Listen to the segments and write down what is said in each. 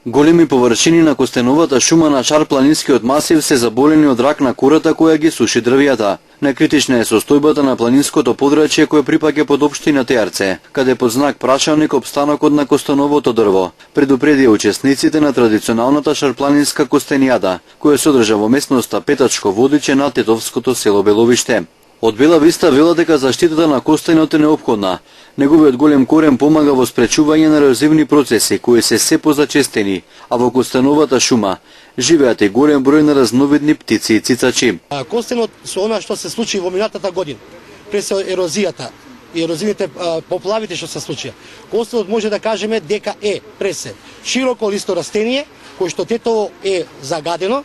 Големи површини на костеновата шума на Шар-планинскиот масив се заболени од рак на курата која ги суши дрвијата. Некритична е состојбата на планинското подрачје кое припаѓа под општина Теарце, каде под знак прашалник обстанокот на костеновото дрво. Предупредија учесниците на традиционалната шарпланинска костенијада, која се одржа во местноста Петачко Водиче на Тетовското село Беловиште. Од Бела Виста велат дека заштитата на костенот е неопходна. Неговиот голем корен помага во спречување на ерозивни процеси кои се позачестени, а во костеновата шума живеат и голем број на разновидни птици и цицачи. Костенот со она што се случи во минатата година, през ерозијата и ерозивните поплавите што се случија. Костенот може да кажеме дека е пресе широко листо растение кој што тетово е загадено,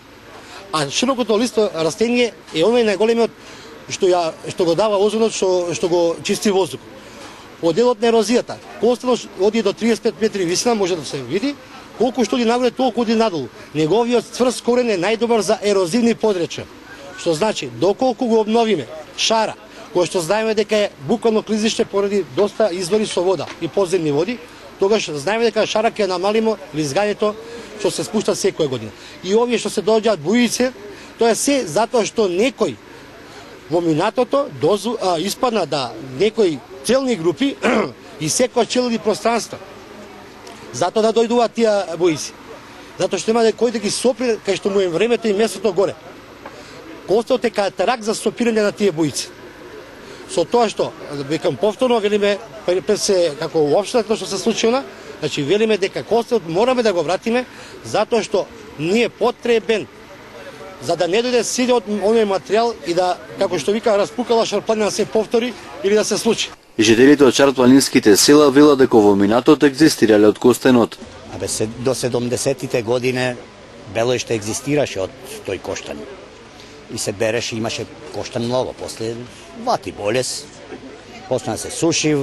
а широкото листо растение е оној најголемиот што го дава озонот, што го чисти воздух. Од делот на ерозијата, костенот оди до 35 метри висина, може да се види, колку што оди нагоре, толку оди надолу. Неговиот цврст корен е најдобар за ерозивни подречја. Што значи, доколку го обновиме шара, кој што знаеме дека е буквално клизиште поради доста извори со вода и подземни води, тогаш знаеме дека шара ќе намалимо лизгањето што се спушта секоја година. И овие што се доаѓаат бујици, тоа е се затоа што некој во минатото испадна да некои целни групи и секоја челни пространства. Затоа да дојдуваат тие бујици. Затоа што има кој да ги сопри кај што му е времето и местото горе. Костенот е катарак за сопирање на тие бујици. Со тоа што, викам повторно, велиме, како уопштено што се случило, значи велиме дека костенот мораме да го вратиме, затоа што ни е потребен за да не дојде силот оној материјал и да, како што вика, распукала Шар-планина да се повтори или да се случи. Жителите од Шар-планинските села велат дека во минатото екзистирале од костенот. До 70-тите години Белоиште екзистираше од тој коштан. И се береше, имаше коштан многу. После вати болест, почна да се суши.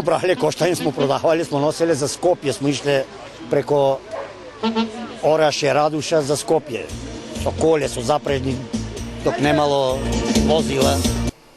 Брале коштани, смо продавали, смо носеле за Скопје, смо ишле преко Ораше, Радуша за Скопје. Со коле, со запрежни, док немало возила.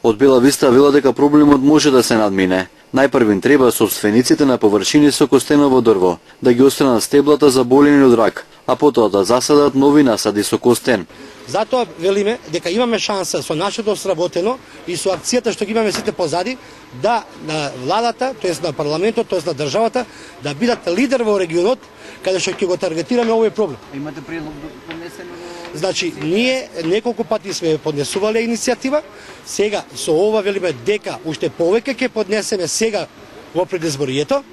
Од Бела Виста вела дека проблемот може да се надмине. Најпрвин треба собствениците на површини со костеново дрво да ги остранат стеблата заболени од рак, а потоа да засадат нови насади со костен. Затоа велиме дека имаме шанса со нашето сработено и со акцијата што ги имаме сите позади да на владата, тоест на парламентот, тоест на државата да бидат лидер во регионот каде што ќе го таргетираме овој проблем. Имате предлог поднесено? Значи, ние неколку пати сме поднесувале иницијатива, сега со ова велиме дека уште повеќе ќе поднесеме сега во предизборието.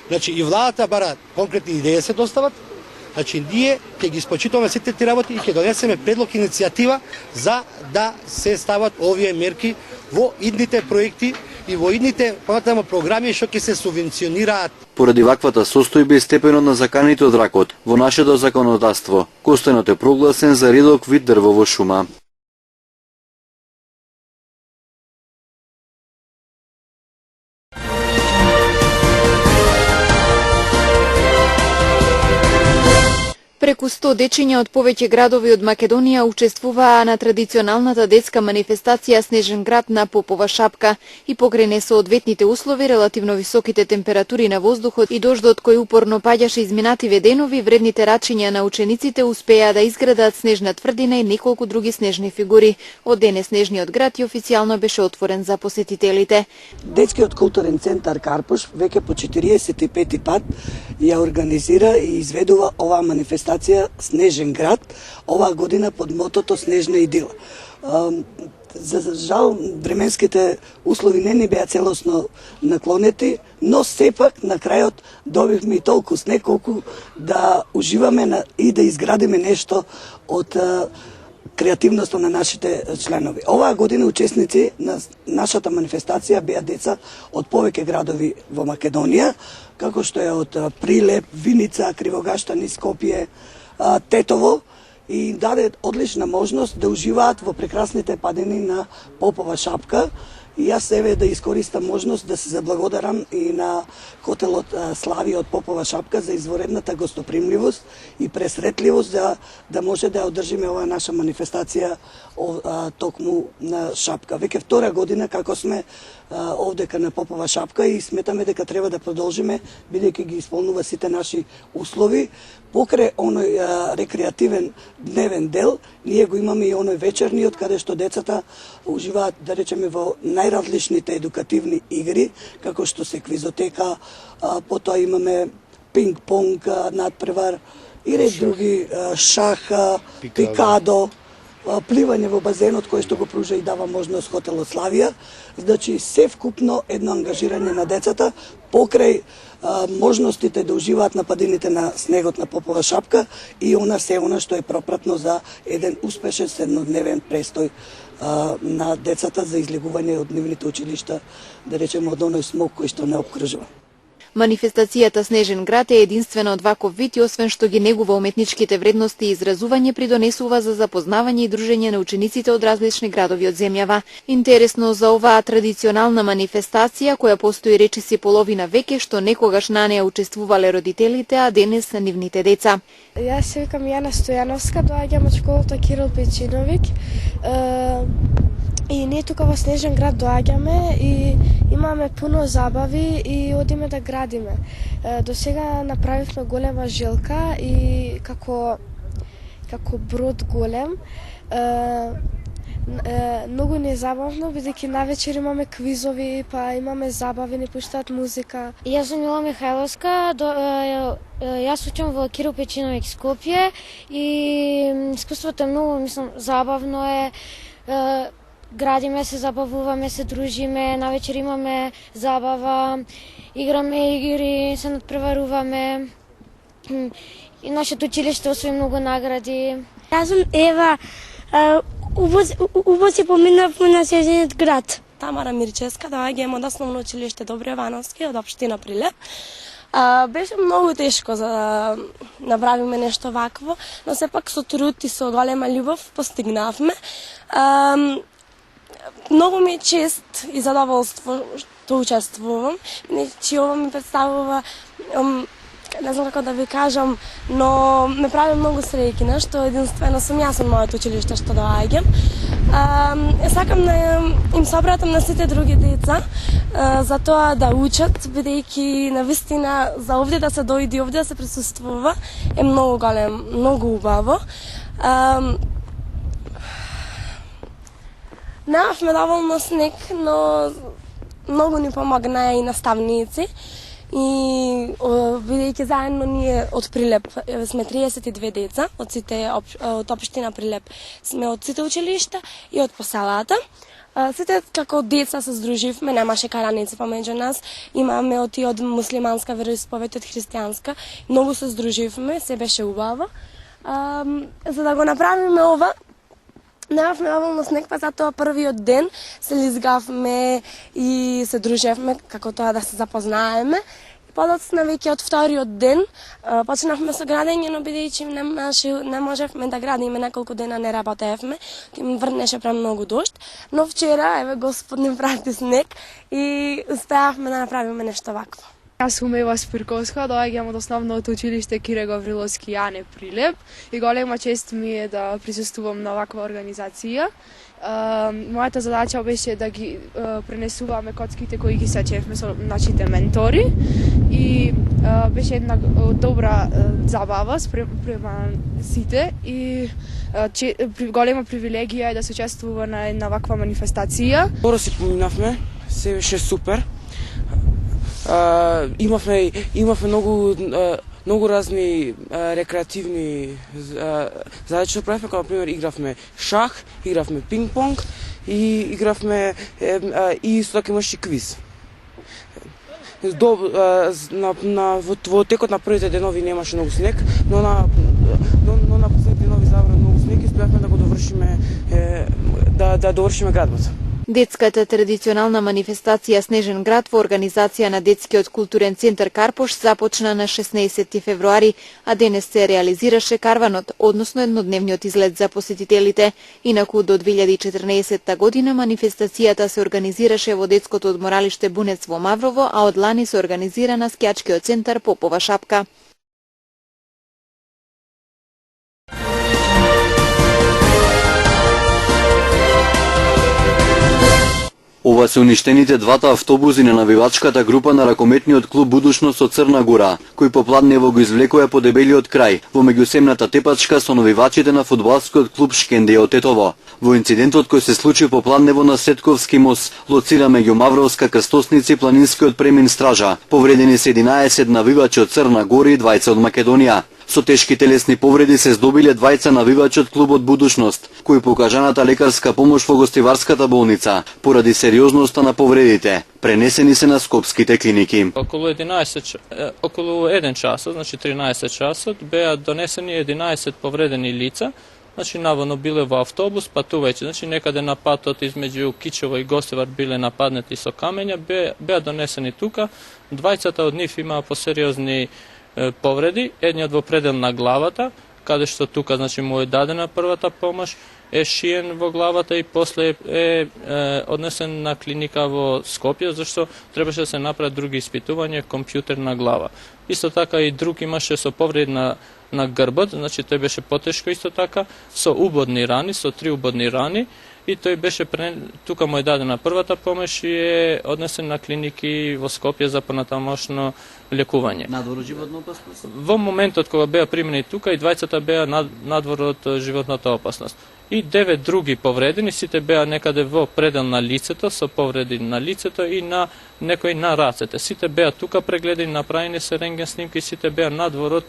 Значи, и владата бара конкретни идеи се достават. Значи, ние ќе ги спочитуваме сите тие работи и ќе донесеме предлог иницијатива за да се стават овие мерки во идните проекти и во идните понатамо програми што ќе се субвенционираат. Поради ваквата состојба и степенот на заканите од ракот во нашето законодавство, костенот е прогласен за редок вид дрво во шума. Преку 100 дечиња од повеќе градови од Македонија учествуваа на традиционалната детска манифестација Снежен град на Попова шапка и покрај несоодветните услови, релативно високите температури на воздухот и дождот кој упорно паѓаше изминативе денови, вредните рачиња на учениците успеа да изградат снежна тврдина и неколку други снежни фигури. Од денес Снежниот град и официјално беше отворен за посетителите. Детскиот културен центар Карпуш веќе по 45 пат ја организира и изведува оваа манифестација Снежен град, оваа година под мотото Снежна идила. За жал, временските услови не ни беа целосно наклонети, но сепак на крајот добивме и толку снег колку да уживаме и да изградиме нешто од креативноста на нашите членови. Оваа година учесници на нашата манифестација беа деца од повеќе градови во Македонија, како што е од Прилеп, Виница, Кривогаштани, Скопје, Тетово, и даде одлична можност да уживаат во прекрасните падини на Попова шапка. И јас еве да искористам можност да се заблагодарам и на хотелот Слави од Попова шапка за изворедната гостопримливост и пресретливост да може да одржиме оваа наша манифестација токму на Шапка. Веќе втора година како сме овдека на Попова шапка и сметаме дека треба да продолжиме бидејќи ги исполнува сите наши услови. Покрај оној рекреативен дневен дел, ние го имаме и оној вечерниот каде што децата уживаат, да речеме, во најразличните едукативни игри, како што се квизотека, потоа имаме пинг-понг, надпревар и ред други, шах, пикадо, пливање во базенот кој што го пружа и дава можност хотелот Славија. Значи се вкупно едно ангажирање на децата покрај можностите да уживаат на падините на снегот на Попова шапка и се она што е пропратно за еден успешен седнодневен престој на децата за излегување од нивните училишта, да речеме од оној смог кој што не обкружува. Манифестацијата Снежен град е единствена од ваков вид и освен што ги негува уметничките вредности и изразување, придонесува за запознавање и дружење на учениците од различни градови од земјава. Интересно за оваа традиционална манифестација, која постои речиси половина веќе, што некогаш на неа учествувале родителите, а денес нивните деца. Јас се викам Јана Стојановска, доаѓам од школата Кирил Печиновик. И ние тука во Снежен град доаѓаме и имаме пуно забави и одиме да градиме. До сега направивме голема жилка и како брод голем. Многу не е забавно, бидејќи навечер имаме квизови, па имаме забави, не пуштаат музика. Јас сум Мила Михајловска, јас учам во Кирил Печиновик Скопје и искуството е многу, мислам, забавно е. Градиме се, забавуваме се, дружиме, навечер имаме забава, играме игри, се надпреваруваме. И нашето училиште освои многу награди. Јас сум Ева, убаво си поминавме на Снежниот град. Тамара Мирчевска, доаѓам од основно училиште Добри Јовановски, од општина Прилеп. Беше многу тешко за да направиме нешто вакво, но сепак со труд и со голема љубов постигнавме. Многу ми е чест и задоволство што учествувам, че ова ми представува, не знам како да ви кажам, но ме прави многу среќна, што единствено сум јас од моето училиште што доаѓам. Сакам да им се обратам на сите други деца за тоа да учат, бидејќи навистина за овде да се дојде, овде да се присуствува е многу голем, многу убаво. Немавме доволно снег, но многу ни помогна и наставници. И бидејќи заедно ние од Прилеп сме 32 деца, од општина Прилеп сме од сите училишта и од поселата. Сите како деца се здруживме, немаше караници помеѓу нас, имаме од муслиманска вероисповед, од христијанска, многу се здруживме, се беше убаво. За да го направиме ова, немавме доволно снег, па затоа првиот ден се лизгавме и се дружевме, како тоа да се запознаеме. Подоцна веќе од вториот ден почнавме со градење, но бидејќи не можевме да градиме, неколку дена не работевме, им врнеше премногу дожд, но вчера, еве, Господ ни прати снег и успеавме да направиме нешто вакво. Јас сум Ева Спирковска, доаѓам од основното училиште Кире Гавриловски Јане Прилеп и голема чест ми е да присуствувам на ваква организација. Мојата задача беше да ги пренесуваме коцките кои ги сечевме со нашите ментори и беше една добра забава спрема сите и голема привилегија е да се учествува на една ваква манифестација. Добро си поминавме, се беше супер. Имавме многу разни рекреативни задачи што правевме, како например игравме шах, игравме пинг-понг и игравме и исто така имаше квиз. Во текот на првите денови немаше многу снег, но на последните денови забра многу снег и успеавме да го довршиме да довршиме градот. Детската традиционална манифестација Снежен град во организација на Детскиот културен центар Карпош започна на 16 февруари, а денес се реализираше карванот, односно еднодневниот излет за посетителите. Инаку до 2014 година манифестацијата се организираше во детското одморалиште Бунец во Маврово, а од лани се организира на скијачкиот центар Попова шапка. Ова се уништените двата автобузи на навивачката група на ракометниот клуб Будушност од Црна Гора, кој попладнево го извлекоја по дебелиот крај во меѓусемната тепачка со навивачите на фудбалскиот клуб Шкендија од Тетово. Во инцидентот кој се случи попладнево на Сетковски мост, лоцира меѓу Мавровска Крстосница и планинскиот премин Стража, повредени се 11 навивачи од Црна Гора и 2 од Македонија. Со тешки телесни повреди се здобиле 2 навивачи од клубот Будушност, кои покажаната лекарска помош во гостиварската болница, поради сериозноста на повредите. Пренесени се на скопските клиники. Околу 1 часот, значи 13 часот, беа донесени 11 повредени лица, значи наводно биле во автобус патувајќи, значи некаде на патот измеѓу Кичево и Гостивар биле нападнати со камења, беа донесени тука. 2 од нив имаа посериозни повреди, едниот во предел на главата, каде што тука значи му е дадена првата помош, е шиен во главата и после е однесен на клиника во Скопје, зашто требаше да се направат други испитувања, компјутерна глава. Исто така и друг имаше со повреди на грбот, значи тој беше потешко исто така, со убодни рани, со 3 убодни рани, и тој беше тука му е дадена првата помош и е однесен на клиники во Скопје за понатамошно лекување. Надвор од животна опасност? Во моментот кога беа примени тука и 2 беа надвор од животната опасност. И 9 други повредени, сите беа некаде во предел на лицето, со повреди на лицето и на некои на рацете. Сите беа тука прегледани, направени се рентген снимки, сите беа надвор од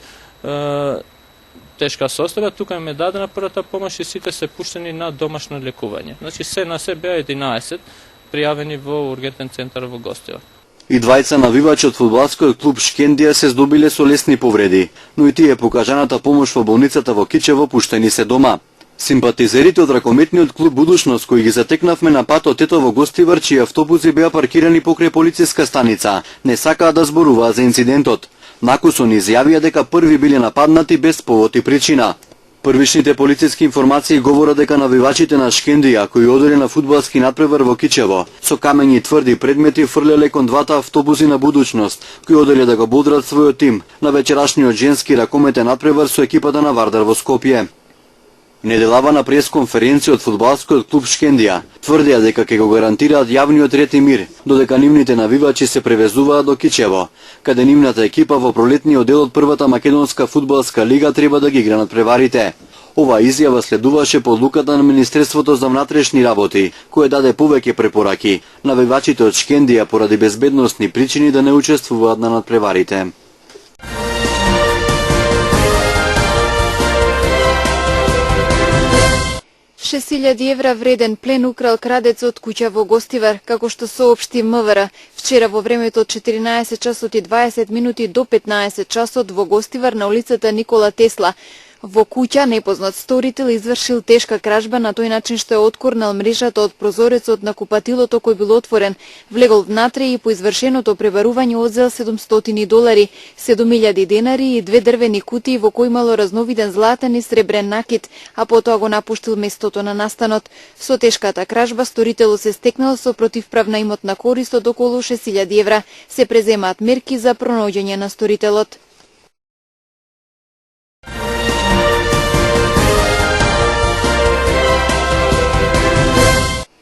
тешка состојба, тука им е дадена првата помош и сите се пуштени на домашно лекување. Значи се на се беа 11 пријавени во ургентен центар во Гостивар. И 2 навивачи од фудбалскиот клуб Шкендија се здобиле со лесни повреди, но и тие покажаната помош во болницата во Кичево пуштени се дома. Симпатизерите од ракометниот клуб Будушност кои ги затекнавме на патот Тетово Гостивар, чии автобуси беа паркирани покрај полициска станица, не сакаа да зборуваат за инцидентот. Накусо ни изјавија дека први биле нападнати без повод и причина. Првичните полициски информации говорат дека навивачите на Шкендија, кои одели на фудбалски натпревар во Кичево, со камењи и тврди предмети фрлеле кон двата автобуси на Будушност, кои одели да го бодрат својот тим на вечерашниот женски ракометен натпревар со екипата на Вардар во Скопје. Неделава на пресконференција од фудбалскиот клуб Шкендија тврдеа дека ќе го гарантираат јавниот ред и мир, додека нивните навивачи се превезуваат до Кичево, каде нивната екипа во пролетниот дел од првата македонска фудбалска лига треба да ги игра надпреварите. Ова изјава следуваше по одлуката на Министерството за внатрешни работи, кое даде повеќе препораки навивачите од Шкендија поради безбедносни причини да не учествуваат на надпреварите. €6.000 вреден плен украл крадец од куќа во Гостивар, како што соопшти МВР. Вчера во времето од 14 часот и 20 минути до 15 часот во Гостивар на улицата Никола Тесла. Во куќа непознат сторител извршил тешка кражба на тој начин што е откорнал мрежата од прозорецот на купатилото кој бил отворен. Влегол внатре и по извршеното пребарување одзел $700, 7.000 денари и 2 дрвени кутии во кои имало разновиден златен и сребрен накид, а потоа го напуштил местото на настанот. Со тешката кражба сторителот се стекнал со противправна имотна корист од околу €6.000. Се преземаат мерки за пронаоѓање на сторителот.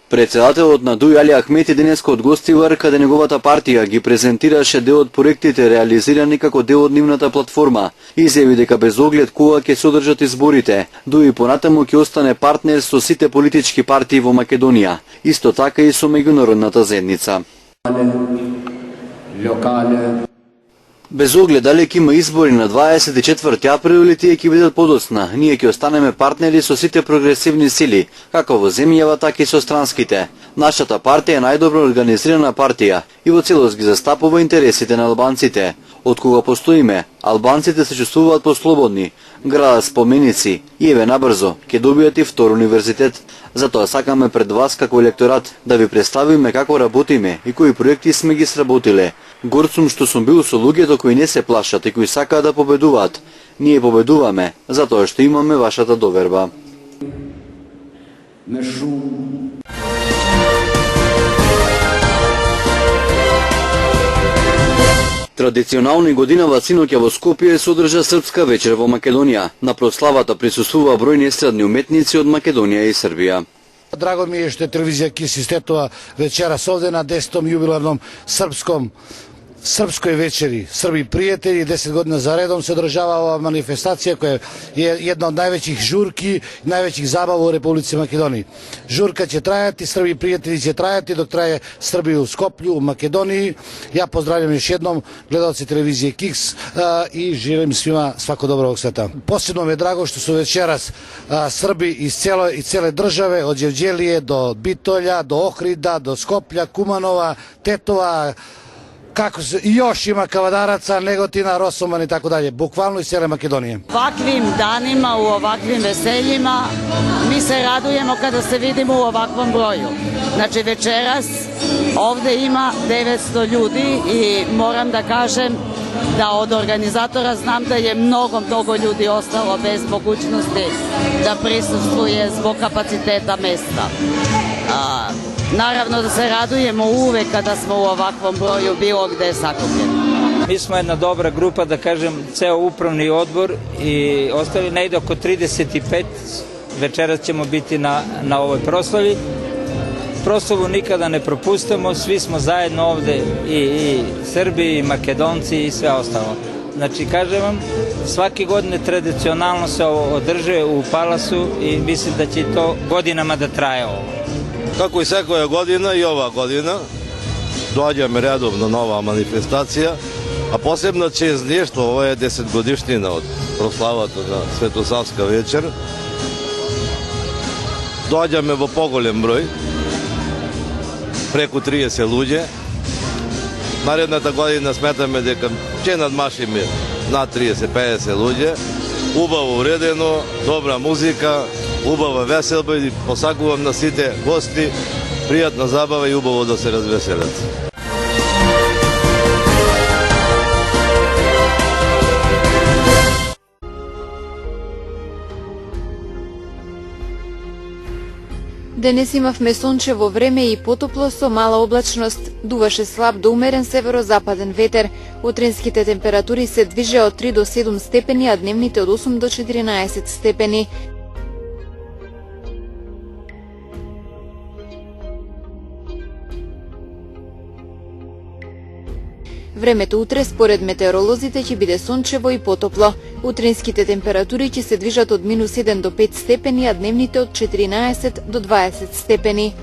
Председателот на ДУИ Али Ахмети денеска од Гостивар, каде неговата партија ги презентираше дел од проектите реализирани како дел од нивната платформа, изјави дека без оглед кога ќе се одржат изборите, ДУИ понатаму ќе остане партнер со сите политички партии во Македонија, исто така и со меѓународната заедница. Без оглед дали ќе има избори на 24 април или тие ќе бидат подоцна, ние ќе останеме партнери со сите прогресивни сили, како во земјава, така и со странските. Нашата партија е најдобро организирана партија и во целост ги застапува интересите на албанците. Од кога постоиме, албанците се чувствуваат послободни. Градот споменици и еве набрзо ќе добијат и втор универзитет. Затоа сакаме пред вас како електорат да ви представиме како работиме и кои проекти сме ги сработиле. Горд сум што сум бил со луѓето кои не се плашат и кои сакаат да победуваат. Ние победуваме затоа што имаме вашата доверба. Традиционално и годинава синоќа во Скопје се одржа српска вечер во Македонија. На прославата присуствува бројни естрадни уметници од Македонија и Србија. Drago mi je što je televizija KIS istetova večeras ovde na 10. jubilarnom srpskoj večeri. Srbi prijatelji, 10 godina za redom se održava ova manifestacija koja je jedna od najvećih žurki, najvećih zabava u Republici Makedoniji. Žurka će trajati, Srbi prijatelji će trajati dok traje Srbi u Skoplju, u Makedoniji. Ja pozdravljam još jednom gledalce televizije KIS i želim svima svako dobro ovog sveta. Posebno mi je drago što su večeras Srbi iz cele države, od Đevđelije do Bitolja, do Ohrida, do Skoplja, Kumanova, Tetova, i još ima Kavadaraca, Negotina, Rosoman i tako dalje, bukvalno iz cijele Makedonije. Ovakvim danima, u ovakvim veseljima, mi se radujemo kada se vidimo u ovakvom broju. Znači večeras ovde ima 900 ljudi i moram da kažem da od organizatora znam da je mnogo ljudi ostalo bez mogućnosti da prisustvuje zbog kapaciteta mesta. Naravno da se radujemo uvek kada smo u ovakvom broju bilo gde sakupljeni. Mi smo jedna dobra grupa, da kažem, ceo upravni odbor i ostali negde oko 35. Večeras ćemo biti na ovoj proslavi. Proslavu nikada ne propustamo, svi smo zajedno ovde i Srbi, i Makedonci i sve ostalo. Znači, kažem vam, svake godine tradicionalno se ovo održe u Palasu i mislim da će to godinama da traje ovo. Kako i svaka godina i ova godina dođe mi redovno nova manifestacija, a posebno čeznještvo, ovo je 10-godišnjina od proslavata na Svetosavska večer. Dođe me vo pogoljem broj, preko 30 luđe. Naredната година сметаме дека ќе надмашиме над 30-50 луѓе. Убаво уредено, добра музика, убава веселба и посакувам на сите гости пријатна забава и убаво да се развеселат. Денес имавме сончево време и потопло со мала облачност. Дуваше слаб до умерен северозападен ветер. Утринските температури се движеа од 3 до 7 степени, а дневните од 8 до 14 степени. Времето утре според метеоролозите ќе биде сончево и потопло. Утринските температури ќе се движат од -1 до 5 степени, а дневните од 14 до 20 степени.